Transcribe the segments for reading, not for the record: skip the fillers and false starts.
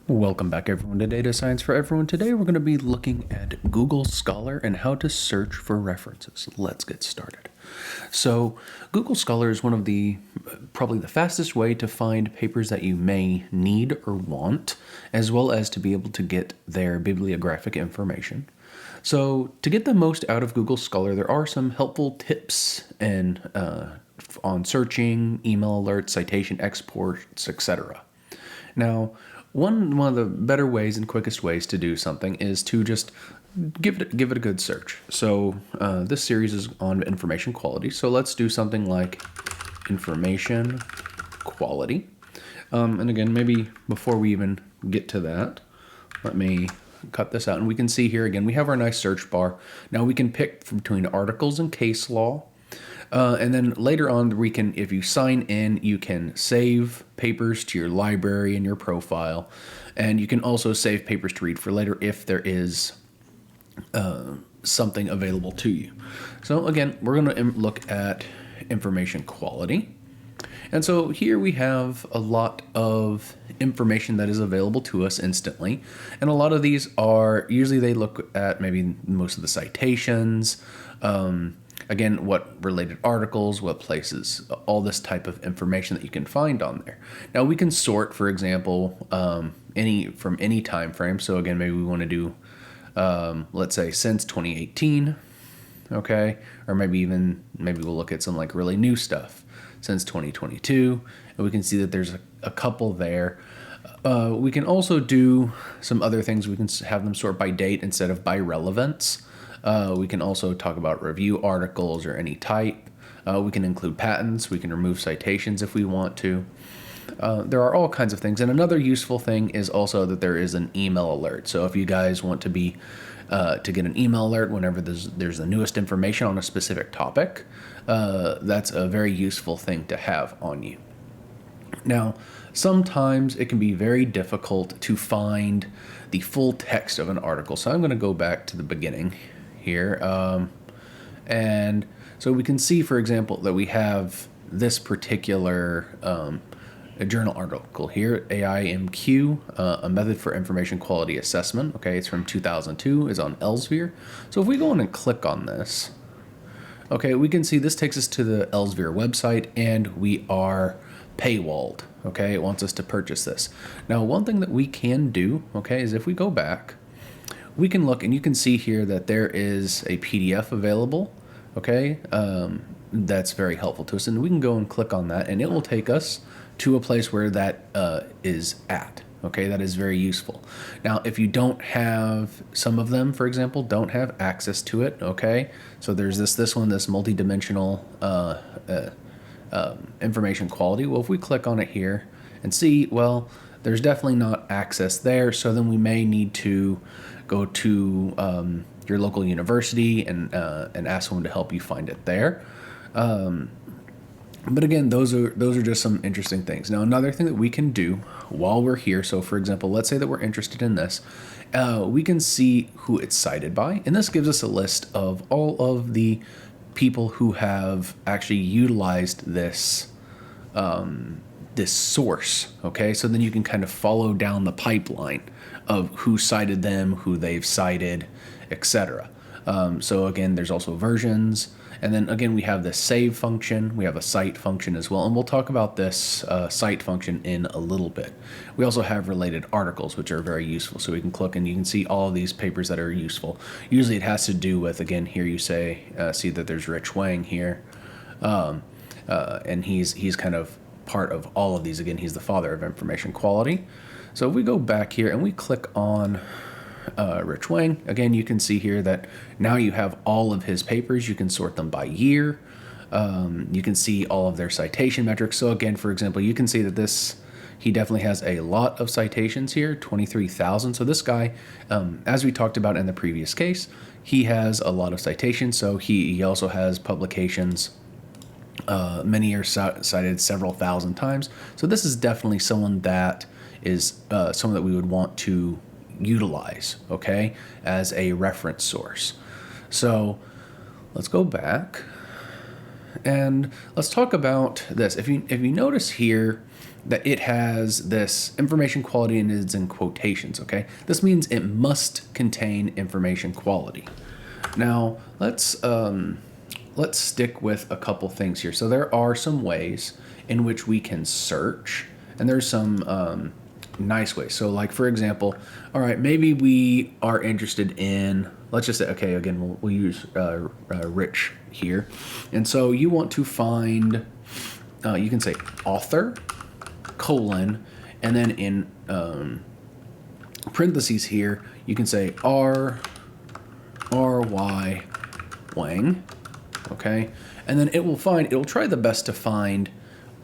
Welcome back everyone to Data Science for Everyone. Today we're going to be looking at Google Scholar and how to search for references. Let's get started. So Google Scholar is one of the probably the fastest way to find papers that you may need or want, as well as to be able to get their bibliographic information. So to get the most out of Google Scholar, there are some helpful tips and on searching, email alerts, citation exports, etc. Now, one of the better ways and quickest ways to do something is to just give it a good search. So this series is on information quality. So let's do something like information quality. And again, maybe before we even get to that, let me cut this out. And we can see here again, we have our nice search bar. Now we can pick between articles and case law. And then later on, we can, if you sign in, you can save papers to your library and your profile. And you can also save papers to read for later if there is something available to you. So again, we're going to look at information quality. And so here we have a lot of information that is available to us instantly. And a lot of these are, usually they look at maybe most of the citations, again, what related articles, what places, all this type of information that you can find on there. Now we can sort, for example, from any time frame. So again, maybe we want to do, let's say since 2018, okay? Or maybe we'll look at some like really new stuff since 2022, and we can see that there's a couple there. We can also do some other things. We can have them sort by date instead of by relevance. We can also talk about review articles or any type. We can include patents. We can remove citations if we want to. There are all kinds of things. And another useful thing is also that there is an email alert. So if you guys want to be to get an email alert whenever there's the newest information on a specific topic, that's a very useful thing to have on you. Now, sometimes it can be very difficult to find the full text of an article. So I'm going to go back to the beginning here. And so we can see, for example, that we have this particular a journal article here, AIMQ, a method for information quality assessment. Okay, it's from 2002, is on Elsevier. So if we go in and click on this, okay, we can see this takes us to the Elsevier website, and we are paywalled. Okay, it wants us to purchase this. Now, one thing that we can do, okay, is if we go back, we can look, and you can see here that there is a PDF available. Okay, that's very helpful to us, and we can go and click on that, and it will take us to a place where that is at. Okay, that is very useful. Now, if you don't have, some of them, for example, don't have access to it. Okay, so there's this one, this multidimensional information quality. Well, if we click on it here and see, well, there's definitely not access there. So then we may need to go to your local university and ask someone to help you find it there. But again, those are just some interesting things. Now, another thing that we can do while we're here, so for example, let's say that we're interested in this, we can see who it's cited by, and this gives us a list of all of the people who have actually utilized this this source. Okay, so then you can kind of follow down the pipeline of who cited them, who they've cited, etc. So again, there's also versions. And then again, we have the save function. We have a cite function as well. And we'll talk about this cite function in a little bit. We also have related articles, which are very useful. So we can click and you can see all of these papers that are useful. Usually it has to do with, again, here you see that there's Rich Wang here. And he's kind of part of all of these. Again, he's the father of information quality. So if we go back here and we click on Rich Wang, again, you can see here that now you have all of his papers. You can sort them by year. You can see all of their citation metrics. So again, for example, you can see that he definitely has a lot of citations here, 23,000. So this guy, as we talked about in the previous case, he has a lot of citations. So he also has publications. Many are cited several thousand times. So this is definitely someone that is someone that we would want to utilize, okay, as a reference source. So let's go back and let's talk about this. If you notice here that it has this information quality and it's in quotations, okay? This means it must contain information quality. Now, let's stick with a couple things here. So there are some ways in which we can search, and there's some nice ways. So like, for example, all right, maybe we are interested in, let's just say, okay, again, we'll use Rich here. And so you want to find, you can say author, colon, and then in parentheses here, you can say R.Y. Wang, okay? And then it'll try the best to find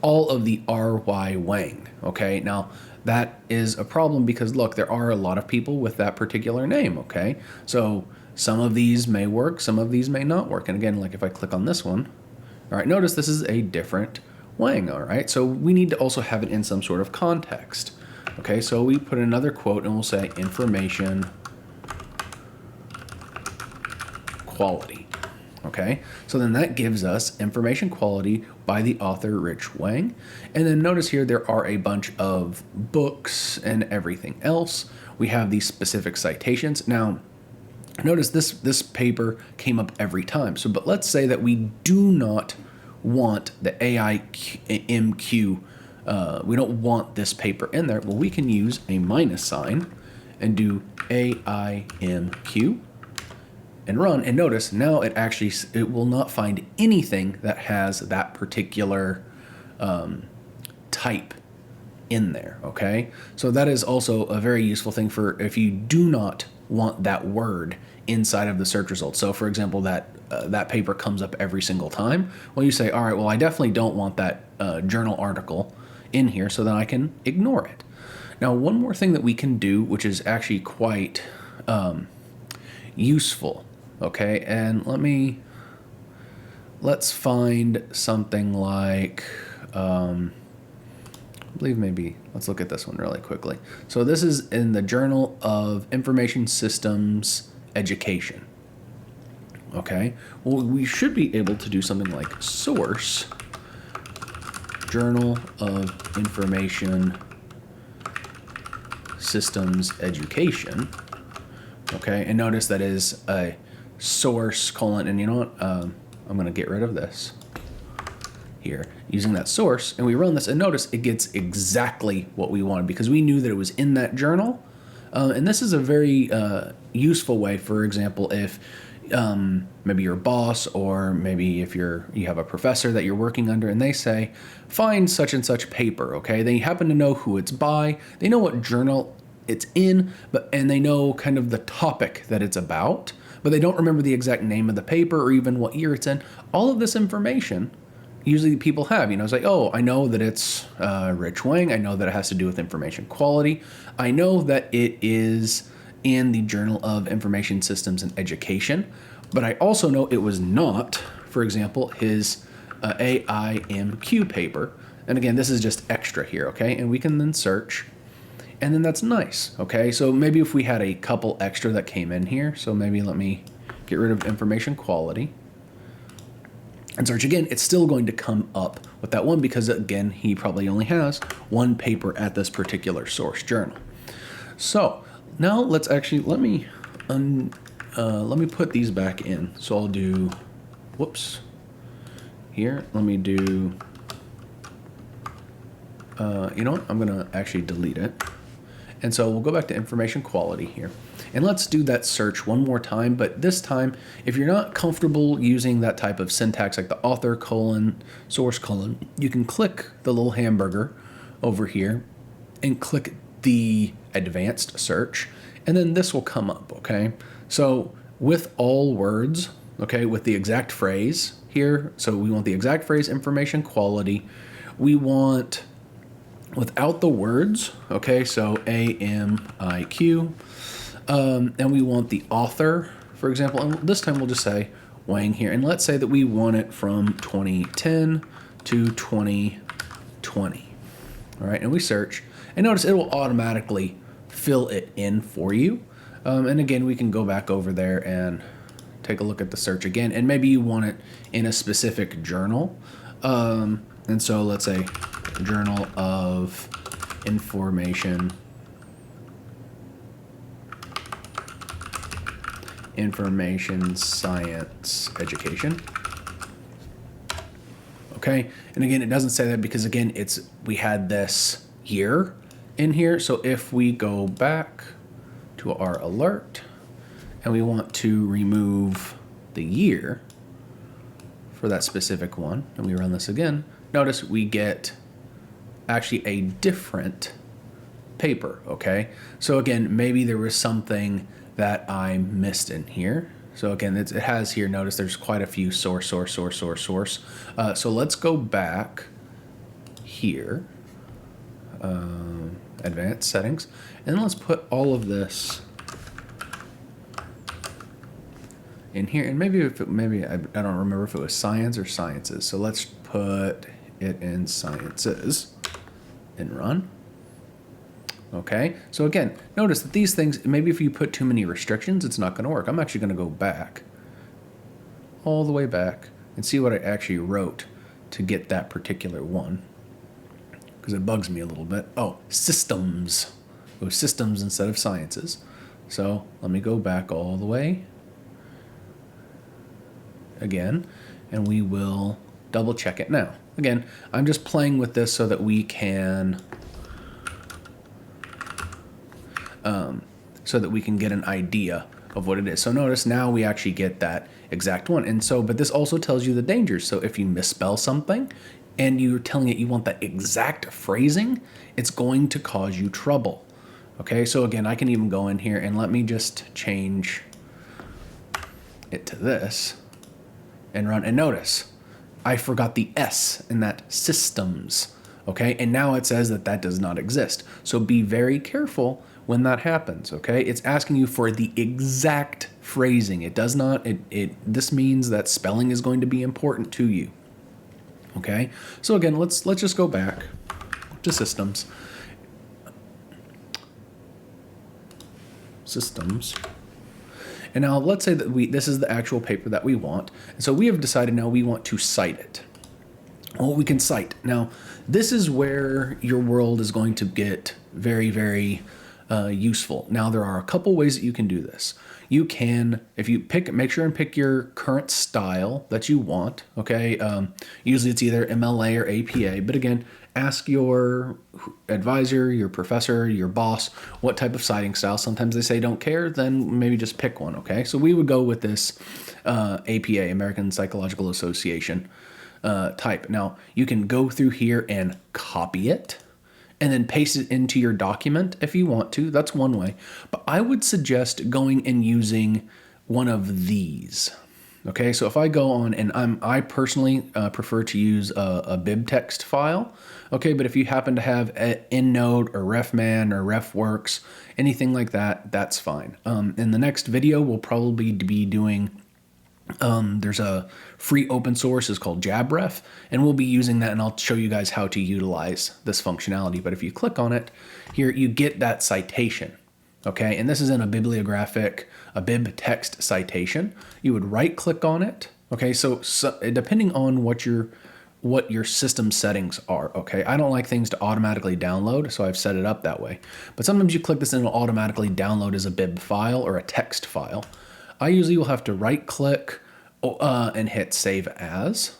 all of the R.Y. Wang, okay? Now, that is a problem because, look, there are a lot of people with that particular name, okay? So some of these may work, some of these may not work. And again, like if I click on this one, all right, notice this is a different Wang, all right? So we need to also have it in some sort of context, okay? So we put another quote and we'll say information quality, okay? So then that gives us information quality by the author Rich Wang. And then notice here there are a bunch of books and everything else. We have these specific citations. Now, notice this paper came up every time. So, but let's say that we do not want the AIMQ, we don't want this paper in there. Well, we can use a minus sign and do AIMQ and run, and notice now it will not find anything that has that particular type in there, okay? So that is also a very useful thing for if you do not want that word inside of the search results. So for example, that paper comes up every single time. Well, you say, all right, well, I definitely don't want that journal article in here, so then I can ignore it. Now, one more thing that we can do, which is actually quite useful, okay, and let's find something like, I believe maybe, let's look at this one really quickly. So this is in the Journal of Information Systems Education, okay. Well, we should be able to do something like source, Journal of Information Systems Education, okay, and notice that is a source colon, and you know what, I'm going to get rid of this here using that source, and we run this, and notice it gets exactly what we wanted because we knew that it was in that journal. And this is a very useful way, for example, if maybe your boss, or maybe if you have a professor that you're working under and they say, find such and such paper, okay? They happen to know who it's by, they know what journal it's in, and they know kind of the topic that it's about, but they don't remember the exact name of the paper or even what year it's in. All of this information usually people have, it's like, oh, I know that it's Rich Wang. I know that it has to do with information quality. I know that it is in the Journal of Information Systems and Education, but I also know it was not, for example, his AIMQ paper. And again, this is just extra here, okay? And we can then search, and then that's nice, okay? So maybe if we had a couple extra that came in here, so maybe let me get rid of information quality and search again, it's still going to come up with that one because, again, he probably only has one paper at this particular source journal. So now let's actually, let me put these back in. So I'll do, whoops, here, let me do, you know what, I'm gonna actually delete it. And so we'll go back to information quality here. And let's do that search one more time, but this time, if you're not comfortable using that type of syntax like the author colon, source colon, you can click the little hamburger over here and click the advanced search, and then this will come up, okay? So with all words, okay, with the exact phrase here, so we want the exact phrase, information quality, we want without the words, okay, so AMIQ, and we want the author, for example, and this time we'll just say Wang here, and let's say that we want it from 2010 to 2020, all right, and we search, and notice it will automatically fill it in for you, and again, we can go back over there and take a look at the search again, and maybe you want it in a specific journal. And so let's say Journal of Information Science Education. Okay, and again, it doesn't say that because again, we had this year in here. So if we go back to our alert and we want to remove the year for that specific one, and we run this again, notice we get actually a different paper, okay? So again, maybe there was something that I missed in here. So again, it has here, notice there's quite a few source. So let's go back here, advanced settings, and let's put all of this in here. And maybe I don't remember if it was science or sciences. So let's put it in sciences and run. Okay, so again, notice that these things, maybe if you put too many restrictions, it's not going to work. I'm actually going to go back, all the way back, and see what I actually wrote to get that particular one, because it bugs me a little bit. Oh, systems. It was systems instead of sciences. So let me go back all the way again, and we will double check it now. Again, I'm just playing with this so that we can get an idea of what it is. So notice now we actually get that exact one. And so, but this also tells you the dangers. So if you misspell something and you're telling it you want that exact phrasing, it's going to cause you trouble. Okay, so again, I can even go in here and let me just change it to this and run. And notice, I forgot the S in that systems. Okay, and now it says that does not exist. So be very careful when that happens, okay? It's asking you for the exact phrasing. It does not, this means that spelling is going to be important to you, okay? So again, let's just go back to systems. And now let's say that this is the actual paper that we want. And so we have decided now we want to cite it. Well, we can cite. Now, this is where your world is going to get very, very useful. Now, there are a couple ways that you can do this. You can, if you make sure and pick your current style that you want, okay? Usually it's either MLA or APA, but again, ask your advisor, your professor, your boss, what type of citing style. Sometimes they say don't care, then maybe just pick one, okay? So we would go with this APA, American Psychological Association type. Now, you can go through here and copy it and then paste it into your document if you want to. That's one way. But I would suggest going and using one of these. Okay, so if I go on, and I personally prefer to use a bib text file. Okay, but if you happen to have EndNote or RefMan or RefWorks, anything like that, that's fine. In the next video, we'll probably be doing, there's a free open source, is called JabRef, and we'll be using that, and I'll show you guys how to utilize this functionality. But if you click on it, here you get that citation. Okay, and this is in a bib text citation. You would right click on it. Okay, so depending on what your system settings are, okay, I don't like things to automatically download, so I've set it up that way. But sometimes you click this and it'll automatically download as a bib file or a text file. I usually will have to right click and hit save as.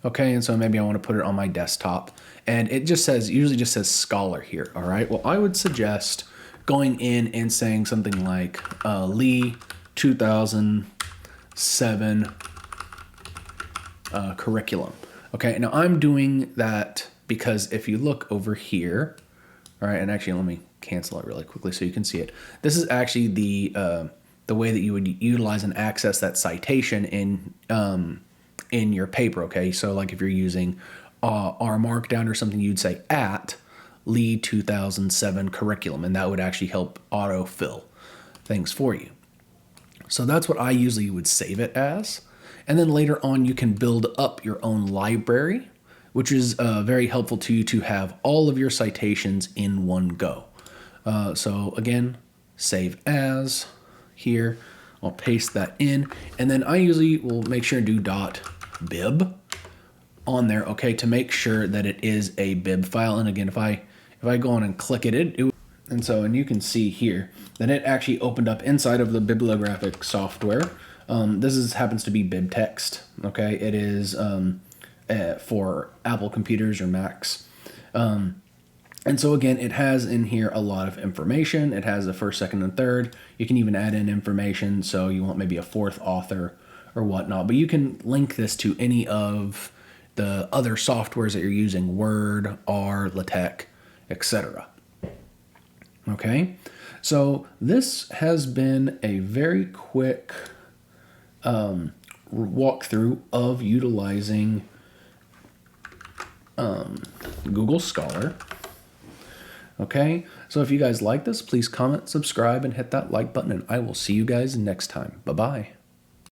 Okay, and so maybe I want to put it on my desktop, and it usually just says Scholar here. All right, well, I would suggest going in and saying something like Lee 2007 curriculum. Okay, now I'm doing that because if you look over here, all right, and actually let me cancel it really quickly so you can see it. This is actually the way that you would utilize and access that citation in your paper. Okay, so like if you're using R Markdown or something, you'd say at Lee 2007 curriculum, and that would actually help autofill things for you. So that's what I usually would save it as. And then later on, you can build up your own library, which is very helpful to you to have all of your citations in one go. So again, save as here. I'll paste that in, and then I usually will make sure and do .bib on there, okay, to make sure that it is a bib file. And again, if I go on and click it, and you can see here that it actually opened up inside of the bibliographic software. This happens to be BibText, okay? It is for Apple computers or Macs. And so again, it has in here a lot of information. It has the first, second, and third. You can even add in information, so you want maybe a fourth author or whatnot. But you can link this to any of the other softwares that you're using, Word, R, LaTeX, etc. Okay, so this has been a very quick walkthrough of utilizing Google Scholar. Okay, so if you guys like this, please comment, subscribe, and hit that like button, and I will see you guys next time. Bye-bye.